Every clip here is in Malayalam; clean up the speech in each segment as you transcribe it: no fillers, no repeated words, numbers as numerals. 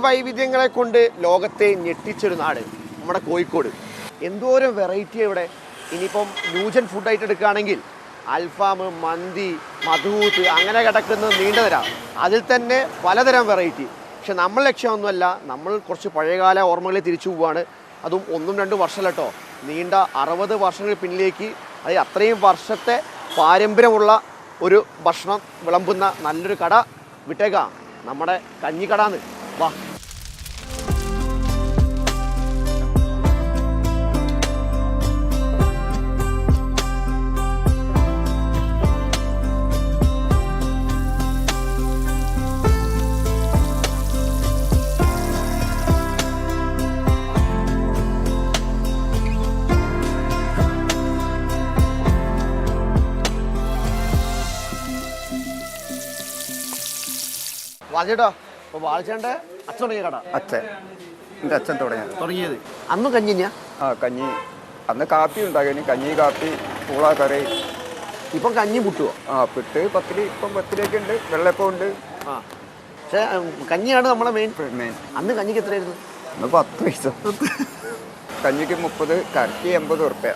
വൈവിധ്യങ്ങളെ കൊണ്ട് ലോകത്തെ ഞെട്ടിച്ചൊരു നാട് നമ്മുടെ കോഴിക്കോട്. എന്തോരം വെറൈറ്റി ഇവിടെ. ഇനിയിപ്പം ന്യൂജൻ ഫുഡായിട്ട് എടുക്കുകയാണെങ്കിൽ അൽഫാം, മന്തി, മധൂത്ത് അങ്ങനെ കിടക്കുന്ന നീണ്ടതരം, അതിൽ തന്നെ പലതരം വെറൈറ്റി. പക്ഷെ നമ്മൾ ലക്ഷ്യമൊന്നുമല്ല, നമ്മൾ കുറച്ച് പഴയകാല ഓർമ്മകളിൽ തിരിച്ചു പോവുകയാണ്. അതും 1-2 വർഷമല്ല കേട്ടോ, നീണ്ട 60 വർഷങ്ങൾ പിന്നിലേക്ക്. അത് അത്രയും വർഷത്തെ പാരമ്പര്യമുള്ള ഒരു ഭക്ഷണം വിളമ്പുന്ന നല്ലൊരു കട വിട്ടേക്കാം, നമ്മുടെ കഞ്ഞിക്കടാന്ന്. വാ. വാചേട്ടാ, അപ്പോൾ വാളിച്ചേൻ്റെ അച്ഛൻ തുടങ്ങിയ കട? എൻ്റെ അച്ഛൻ തുടങ്ങിയത്. അന്ന് കഞ്ഞി തന്നെയാ? കഞ്ഞി. അന്ന് കാപ്പി ഉണ്ടാക്കി, കഞ്ഞി, കാപ്പി, പൂള, കറി. ഇപ്പം കഞ്ഞി പുട്ടുവോ? പുട്ട്, പത്തിരി. ഇപ്പം പത്തിരിയൊക്കെ ഉണ്ട്, വെള്ളപ്പം ഉണ്ട്. പക്ഷേ കഞ്ഞിയാണ് നമ്മളെ മെയിൻ. അന്ന് കഞ്ഞിക്ക് എത്രയായിരുന്നു? അന്ന് 10 പൈസ. കഞ്ഞിക്ക് 30, കറിക്ക് 80 ഉറുപ്പ്യ,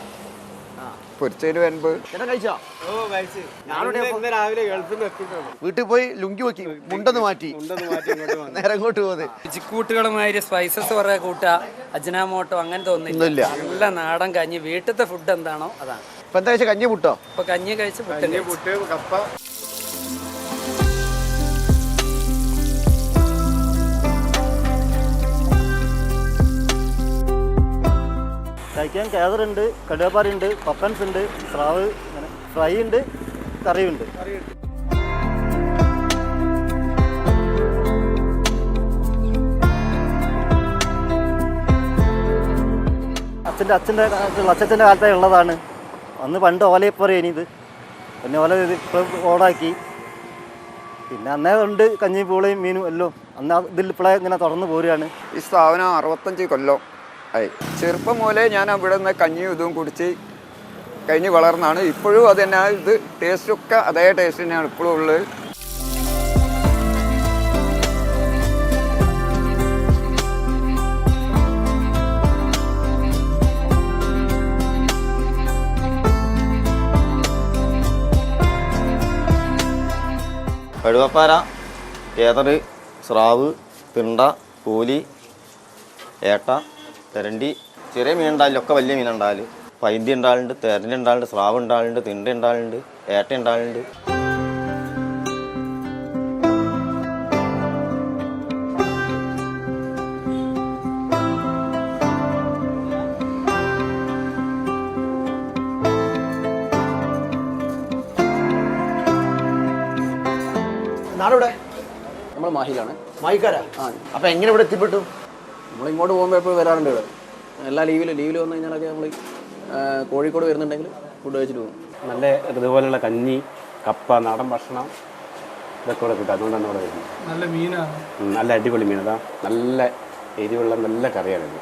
പൊരിച്ചതിന് 80. കഴിച്ചോ? വീട്ടിൽ പോയി ലുങ്കി വെക്കി മുണ്ടെന്ന് മാറ്റി നേരെ അങ്ങോട്ട് പോകുന്നത്. ചിക്കൂട്ടുകളുമായി സ്പൈസസ് കുറെ കൂട്ടുക, അജ്നാമോട്ടോ അങ്ങനത്തെ ഒന്നുമില്ല. നല്ല നാടൻ കഞ്ഞി, വീട്ടിലത്തെ ഫുഡ് എന്താണോ അതാണ്. ഇപ്പൊ എന്താ കഴിച്ച? കഞ്ഞി പുട്ടോ? ഇപ്പൊ കഞ്ഞി കഴിച്ച് പുട്ട്, കപ്പ. കഴിക്കാൻ കേദറുണ്ട്, കടുവപ്പാറയുണ്ട്, പപ്പൻസ് ഉണ്ട്, സ്രാവ്, ഫ്രൈ ഉണ്ട്, കറിയുണ്ട്. അച്ഛൻ്റെ കാലത്തേ ഉള്ളതാണ്. അന്ന് പണ്ട് ഓലയപ്പറയാണ് ഇത്. പിന്നെ ഓല ഇപ്പോൾ ഓടാക്കി. പിന്നെ അന്നേ ഉണ്ട് കഞ്ഞി, പൂളയും, മീനും എല്ലാം. അന്ന് ഇതിൽ ഇപ്പോഴേ ഇങ്ങനെ തുറന്നു പോരുകയാണ്. ഈ സ്ഥാപനം 65 കൊല്ലം ആയി. ചെറുപ്പം മൂലേ ഞാൻ അവിടെ നിന്ന് കഞ്ഞിയും ഇതും കുടിച്ച് കഴിഞ്ഞ് വളർന്നാണ്. ഇപ്പോഴും അത് തന്നെ, ഇത് ടേസ്റ്റൊക്കെ അതേ ടേസ്റ്റ് തന്നെയാണ് ഇപ്പോഴും ഉള്ളത്. കടുവപ്പാര, ഏതറ്, സ്രാവ്, തിണ്ട, കൂലി, ഏട്ട, തെരണ്ടി, ചെറിയ മീൻ ഉണ്ടാവില്ല, ഒക്കെ വലിയ മീൻ ഉണ്ടാവില്ല. പൈന്തി ഉണ്ടാവുന്നുണ്ട്, തെരണ്ടി ഉണ്ടാവുന്നുണ്ട്, സ്രാവ് ഉണ്ടാവുന്നുണ്ട്, തിണ്ട ഉണ്ടാവുന്നുണ്ട്, ഏട്ട ഉണ്ടാവുന്നുണ്ട്. നാടെവിടെ? നമ്മൾ മാഹിയിലാണ്. മാഹിക്കാരാ? അപ്പൊ എങ്ങനെ ഇവിടെ എത്തിപ്പെട്ടു? നമ്മളിങ്ങോട്ട് പോകുമ്പോൾ എപ്പോഴും വരാറുണ്ട് ഇവിടെ. എല്ലാ ലീവിൽ വന്നു കഴിഞ്ഞാലൊക്കെ നമ്മൾ കോഴിക്കോട് വരുന്നുണ്ടെങ്കിൽ ഫുഡ് കഴിച്ചിട്ട് പോകും. നല്ല ഇതുപോലെയുള്ള കഞ്ഞി, കപ്പ, നാടൻ ഭക്ഷണം ഇതൊക്കെ ഇവിടെ കിട്ടും. അതുകൊണ്ടാണ് ഇവിടെ വരുന്നത്. നല്ല മീനാണ്, നല്ല അടിപൊളി മീൻ. അതാ നല്ല എരിവുള്ള നല്ല കറിയാണ് ഇത്.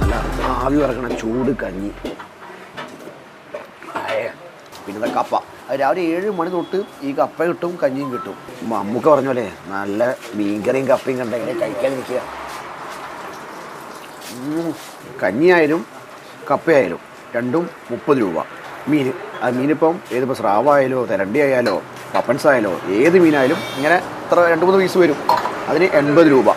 നല്ല ആവി പറക്കണ ചൂട് കഞ്ഞി, പിന്നെ കപ്പ. രാവിലെ 7 മണി തൊട്ട് ഈ കപ്പ കിട്ടും, കഞ്ഞിയും കിട്ടും. അമ്മൂക്ക പറഞ്ഞ പോലെ നല്ല മീൻകറിയും കപ്പയും കണ്ടെങ്കിൽ കഴിക്കാതിരിക്കുക. കഞ്ഞിയായാലും കപ്പയായാലും രണ്ടും 30 രൂപ. മീൻ, അത് മീനിപ്പം ഏതിപ്പോൾ സ്രാവായാലോ, തെരണ്ടി ആയാലോ, പപ്പൻസ് ആയാലോ, ഏത് മീനായാലും ഇങ്ങനെ ഇത്ര 2-3 പീസ് വരും, അതിന് 80 രൂപ.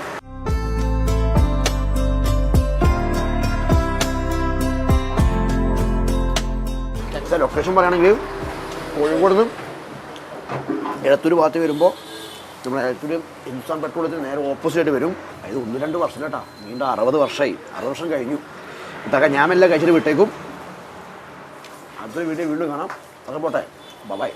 ലൊക്കേഷൻ പറയുകയാണെങ്കിൽ കോഴിക്കോട് നിന്ന് എടത്തൂർ ഭാഗത്ത് വരുമ്പോൾ നമ്മൾ എടത്തൂർ ഹിന്ദുസ്ഥാൻ പെട്രോളിയത്തിന് നേരെ ഓപ്പോസിറ്റായിട്ട് വരും. അത് 1-2 വർഷം കേട്ടോ, നീണ്ട 60 വർഷമായി. 60 വർഷം കഴിഞ്ഞു. ഇതൊക്കെ ഞാൻ എല്ലാം കഴിച്ചിട്ട് വിട്ടേക്കും. അടുത്ത വീഡിയോ വീണ്ടും കാണാം. അത് പോട്ടെ, ബൈ.